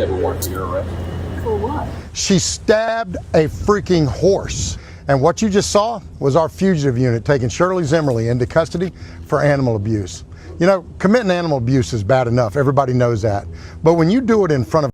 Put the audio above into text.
you have a warrant for your arrest. For what? She stabbed a freaking horse. And what you just saw was our fugitive unit taking Shirley Zimmerly into custody for animal abuse. You know, committing animal abuse is bad enough. Everybody knows that. But when you do it in front of